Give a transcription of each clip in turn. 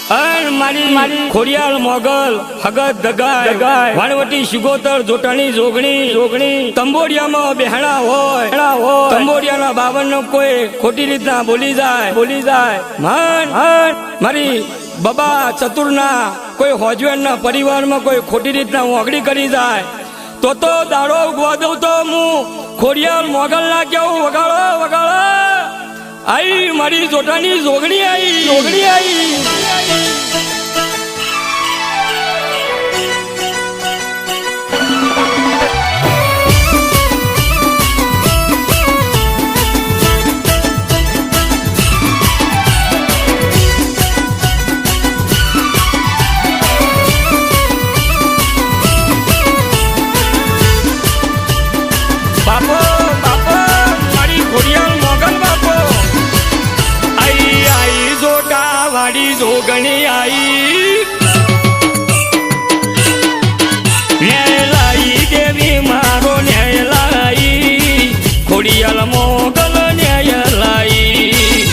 મારી ખોડિયાલ મોગલ હગત દગાય વાણવટી શિગોતર જોટાણી જોગણી તંબોડિયામાં બેહણા હોય તંબોડિયાના બાવન કોઈ ખોટી રીતના બોલી જાય મારી બબા ચતુરના કોઈ હોજવેનના પરિવારમાં કોઈ ખોટી રીતના ઓગળી કરી જાય તો દાડો ઉગવા દઉં તો હું ખોડિયાલ મોગલ ના કેવું વગાડો આઈ મારી જોટાની જોગણી આઈ જોગણી આઈ ન્યાય લાઈ દેવી મારો ન્યાય લાઈ ખોડિયાલ મોગલ ન્યાય લાઈ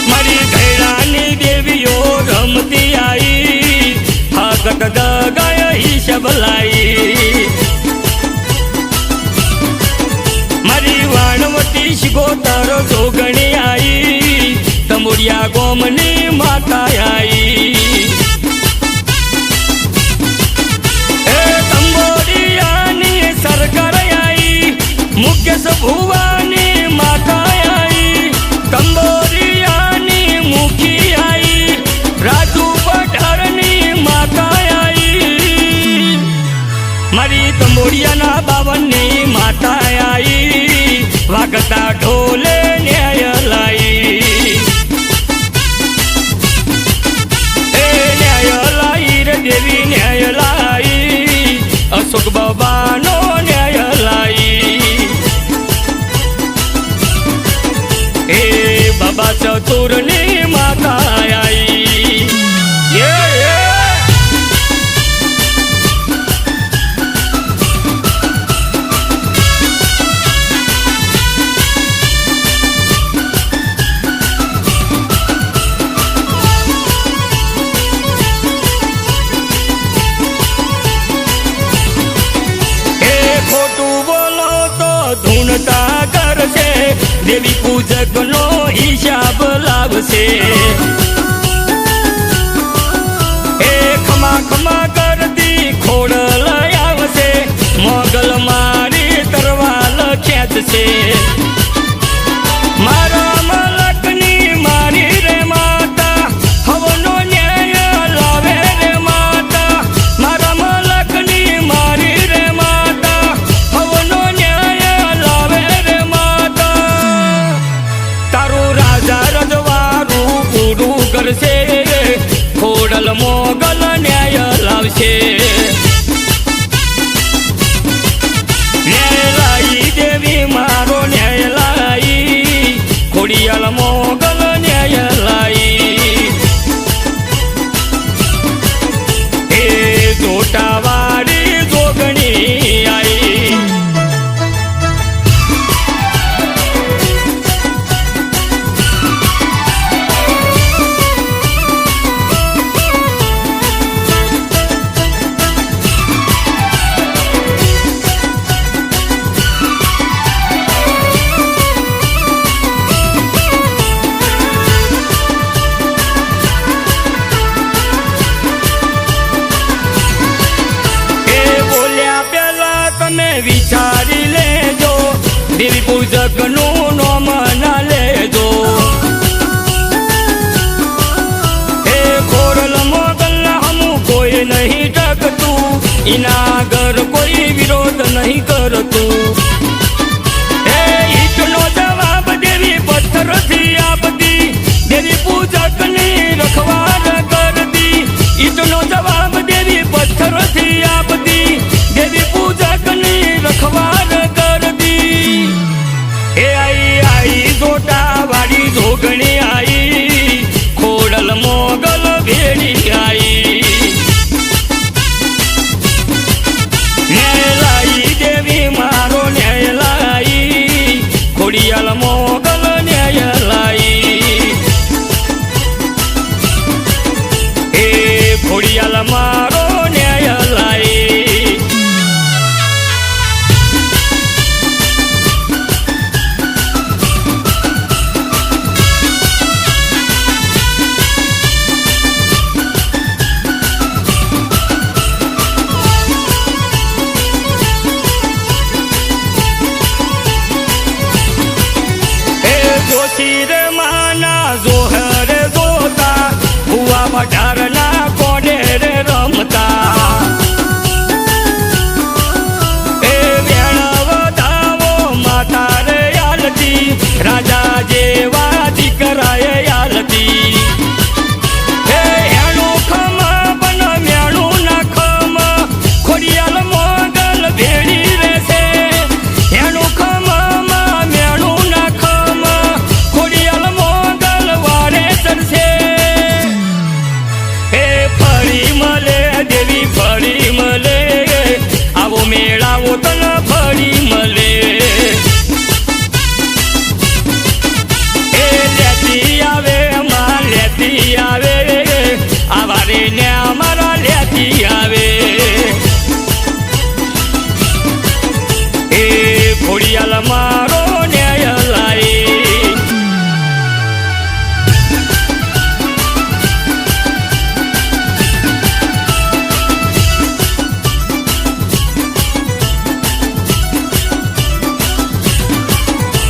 મારી ઘેડાની દેવીઓ રમતી આઈ હગત દગાય હિસાબ લાઈ મારી વાણવટી શિગોતર જોગણી આઈ તંબોડિયા ગોમની માતા આઈ તંબોડિયાની સરકાર આઈ મુકેશ ભુવાની માતા આઈ તંબોડિયાની મુખી આઈ રાજુ પઠારની માતા આઈ મારી તંબોડિયાના બાવનની માતા આઈ વાગતા ઢોલે ન્યાય લાઈ દેવી ન્યાય લાઈ અશોક બાબાનો ન્યાય લાઈ એ બાબા ચતુરની માતા આઈ દેવી પૂજક નો હિસાબ લાવશે એ ખમા કરતી ખોડલ આવશે મોગલ મારી તરવાલ ખેંચશે મારા મલકની મારી રે માતા હવનો ન્યાય લાવે રે માતા મારા મલકની મારી રે માતા હવનો ન્યાય લાવે રે તારું રાજા રજવારું પૂરું કરશે ખોડલ મોગલ ન્યાય લાવશે ન્યાય લાઈ દેવી મારો ન્યાય લાઈ ખોડિયાલ મોગલ ન્યાય લાઈ એ જોટાવાળી જોગણી આઈ વિચારી લેજો દેવી પૂજક નું નામ ના લેજો એ ખોડલ મોગલ હમું કોઈ નહીં ટકતું ઇના ઘર કોઈ વિરોધ નહીં કરતું એ ઈટનો જવાબ દેવી પથ્થરથી આપતી દેવી પૂજક ની રખવાડ કરતી ઈટનો જવાબ દેવી પથ્થરથી આપતી દેવી પૂજક ની રખવાડ કરતી એ આઈ જોટા વાળી જોગણી આઈ ખોડલ મોગલ ભેડી આઈ ન્યાય લાઈ દેવી મારો ન્યાય લાઈ ખોડિયાલ મોગલ ન્યાય લાઈ શિર માના જોહર જોતા ભુવા પઢારના કોડે રે રમતા એ વેણ વધાવો માતા રે આલતી રાજા જેવા દીકરાએ આલતી એ એનું ખમ બન મેણું ના ખમ ખોડિયાલ મોગલ ભેડી રહેશે એનું ખમ મેણું ના ખમ ખોડિયાલ મોગલ વારે ચડશે એ ફરી મળે દેવી ફરી મળે આવો મેળાવો તન ફરી મળે એ લેતી આવે માં લેતી આવે આવારે ને અમારા લેતી આવે એ ખોડિયાલ મારો ન્યાય લાઈ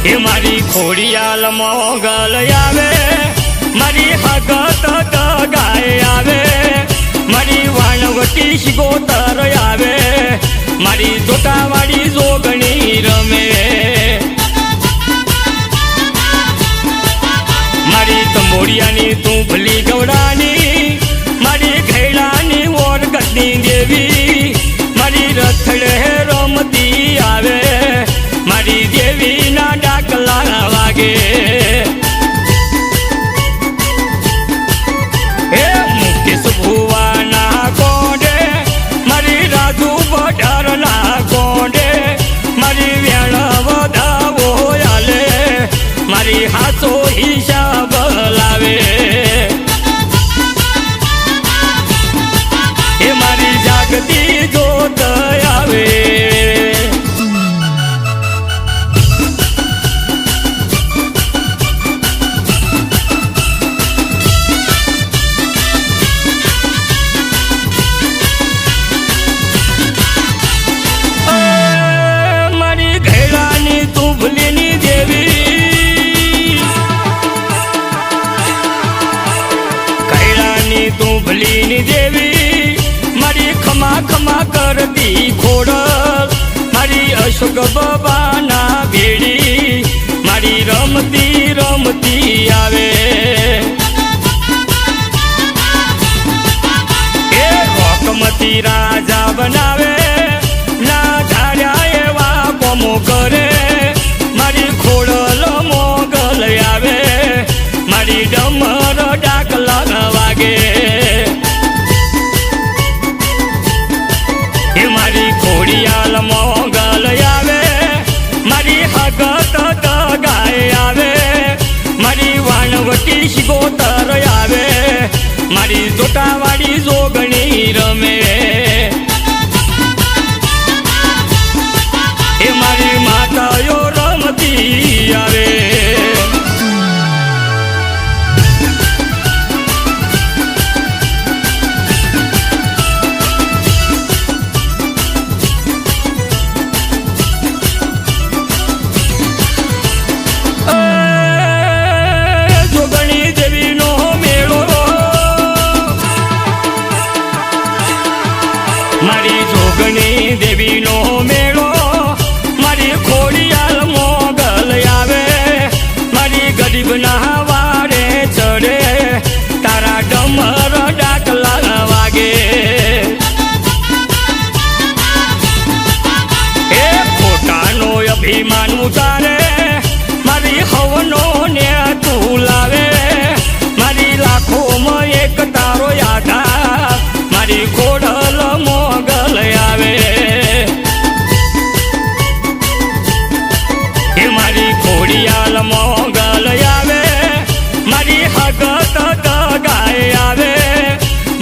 એ મારી ખોડિયાલ મોગલ આવે મારી હગત ગાય આવે મારી વાણવટી શિગોતર આવે મારી જોટાવાળી જોગણી રમે મારી તંબોડિયાની તું ભલી ગવડાની મારી ઘેડાની ઓરગતની દેવી મારી રથડે રમતી આવે મારી દેવીના ડાકલા વાગે એ મુકેશ ભુવાના કોડે મારી રાજુ પઢારના કોડે મારી વેણ વધાવો આલે મારી હાથો હિસાબ લાવે એ મારી જાગતી જોત આવે તું ભલીની દેવી મારી ખમા ખમા કરતી ખોડલ મારી અશોક બાબાના ભેડી મારી રમતી રમતી આવે એ રોકમતી રાજા બનાવે ના ધાર્યા એવા કોમો કરે મારી ખોડલ મોગલ આવે મારી ડમર ડાકલા વાગે એ મારી ખોડિયાલ મોગલ આવે મારી હગત ગાય આવે મારી વાણવટી શિગોતર આવે મારી જોટાવાળી જોગણી રમે એ મારી માતાઓ રમતી આવે મારી જોગણી દેવીનો મેળો મારી ખોડિયાલ મોગલ આવે મારી ગરીબના વારે ચડે તારા ડમર ડાકલા વાગે એ ખોટાનો અભિમાન ઉતારે મારી હવનો ને તું લાવે મારી લાખોમાં એક તારો યાદા મારી ખોડલ મોગલ આવે એ મારી ખોડિયાલ મોગલ આવે મારી હગત ગાય આવે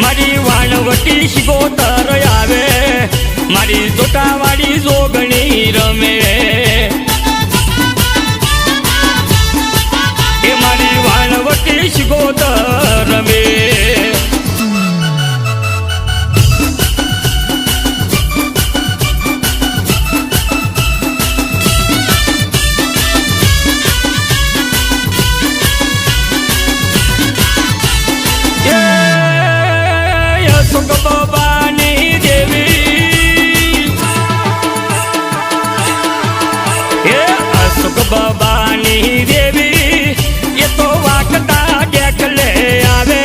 મારી વાણવટી શિગોતર આવે મારી જોટાવાળી જોગણી રમે એ મારી વાણવટી શિગોતર રમે બબાની દેવી એ તો વાકતા ડેકલે આવે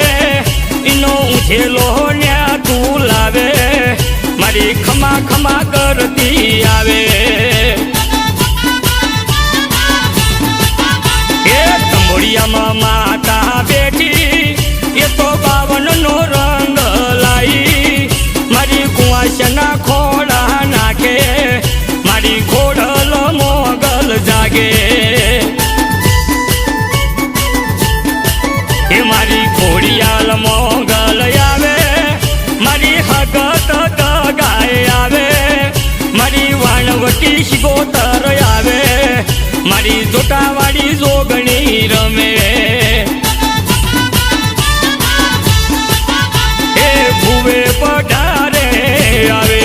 એનો ઊંચેલો ન્યા તું લાવે મારી ખમા ખમા કરતી આવે એ તંબોડિયામાં માતા બેઠી એ તો બાવનનો રંગ લાઈ મારી કુંવાસના ખોડા નાખે મારી ખોડલ મોગલ જાગે એ મારી ખોડિયાલ મોગલ આવે મારી હગત ગાય આવે મારી વાણવટી શિગોતર આવે મારી જોટાવાળી જોગણી રમે એ ભૂવે પઢારે આવે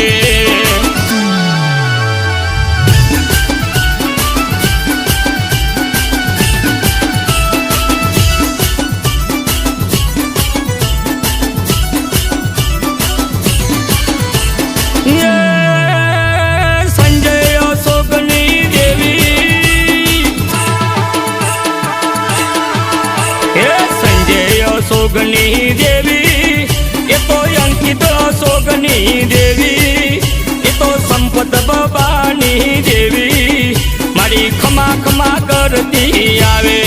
સોગની દેવી એ તો અંકિત સોગની દેવી એ તો સંપત બબાની દેવી મારી ખમા ખમા કરતી આવે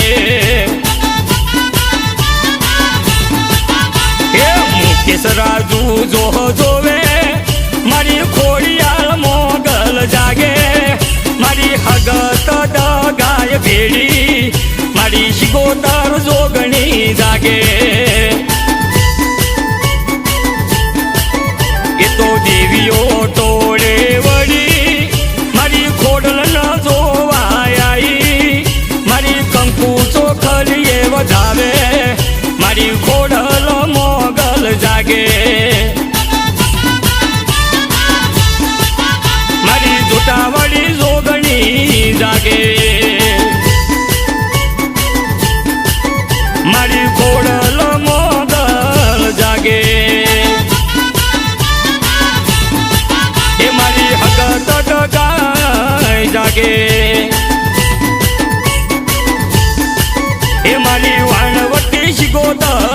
એ મુકેશ રાજુ જોવે મારી ખોડિયાલ મોગલ જાગે મારી હગત દગાય ભેડી મારી શિગોતર જોગણી જાગે એ તો દેવીઓ ટોળે વળી મારી ખોડલ ન જોવાઈ મારી કંકુ ચોખલીએ વધાવે મારી ખોડલ મોગલ જાગે મારી જોટાવળી જોગણી જાગે મારી ખોડલ મોગલ જાગે એ મારી હકત ગાય જાગે એ મારી વાણવટી શિગોતર